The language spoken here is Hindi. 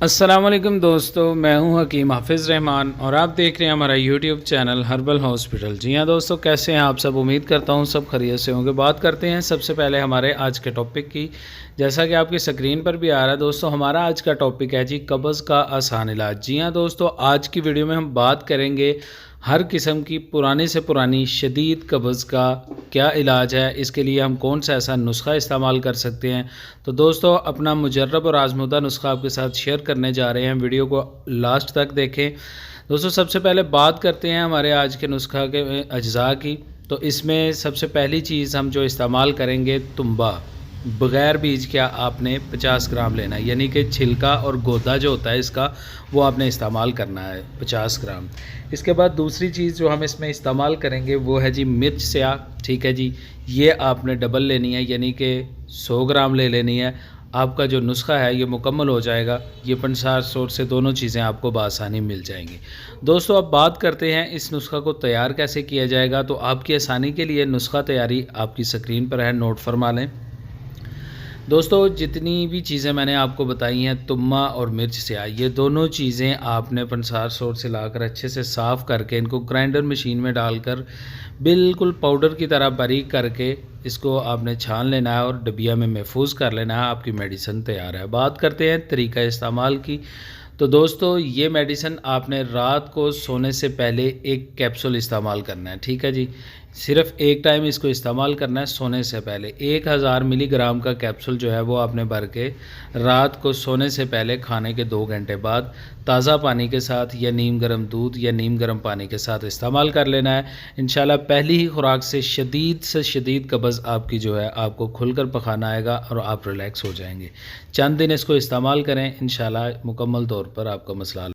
अस्सलाम वालेकुम दोस्तों, मैं हूं हकीम हाफिज़ रहमान और आप देख रहे हैं हमारा यूट्यूब चैनल हर्बल हॉस्पिटल। जी हाँ दोस्तों, कैसे हैं आप सब? उम्मीद करता हूं सब खैरियत से होंगे। बात करते हैं सबसे पहले हमारे आज के टॉपिक की। जैसा कि आपकी स्क्रीन पर भी आ रहा है दोस्तों, हमारा आज का टॉपिक है जी कब्ज़ का आसान इलाज। जी हाँ दोस्तों, आज की वीडियो में हम बात करेंगे हर किस्म की पुरानी से पुरानी शदीद कब्ज़ का क्या इलाज है, इसके लिए हम कौन सा ऐसा नुस्खा इस्तेमाल कर सकते हैं। तो दोस्तों, अपना मुजर्रब और आजमूदा नुस्खा आपके साथ शेयर करने जा रहे हैं, वीडियो को लास्ट तक देखें। दोस्तों, सबसे पहले बात करते हैं हमारे आज के नुस्खा के अज्जा की। तो इसमें सबसे पहली चीज़ हम जो इस्तेमाल करेंगे, तुम्बा। बग़ैर बीज के आपने 50 ग्राम लेना है, यानी कि छिलका और गोदा जो होता है इसका, वो आपने इस्तेमाल करना है 50 ग्राम। इसके बाद दूसरी चीज़ जो हम इसमें इस्तेमाल करेंगे वो है जी मिर्च स्याह। ठीक है जी, ये आपने डबल लेनी है, यानी कि 100 ग्राम ले लेनी है। आपका जो नुस्खा है ये मुकम्मल हो जाएगा। ये 50 से दोनों चीज़ें आपको बआसानी मिल जाएंगी। दोस्तों, अब बात करते हैं इस नुस्खा को तैयार कैसे किया जाएगा। तो आपकी आसानी के लिए नुस्खा तैयारी आपकी स्क्रीन पर है, नोट फरमा लें। दोस्तों, जितनी भी चीज़ें मैंने आपको बताई हैं, तुम्मा और मिर्च स्याह, ये दोनों चीज़ें आपने पंसार सोर से लाकर अच्छे से साफ़ करके इनको ग्राइंडर मशीन में डालकर बिल्कुल पाउडर की तरह बारीक करके इसको आपने छान लेना है और डबिया में महफूज कर लेना है। आपकी मेडिसिन तैयार है। बात करते हैं तरीका इस्तेमाल की। तो दोस्तों, ये मेडिसिन आपने रात को सोने से पहले एक कैप्सूल इस्तेमाल करना है। ठीक है जी, सिर्फ़ एक टाइम इसको इस्तेमाल करना है सोने से पहले। 1000 मिलीग्राम का कैप्सूल जो है वो आपने भर के रात को सोने से पहले खाने के 2 घंटे बाद ताज़ा पानी के साथ या नीम गर्म दूध या नीम गर्म पानी के साथ इस्तेमाल कर लेना है। इंशाल्लाह पहली ही खुराक से शदीद कब्ज़ आपकी जो है आपको खुलकर पखाना आएगा और आप रिलैक्स हो जाएंगे। चंद दिन इसको इस्तेमाल करें, इंशाल्लाह मुकम्मल तौर पर आपका मसला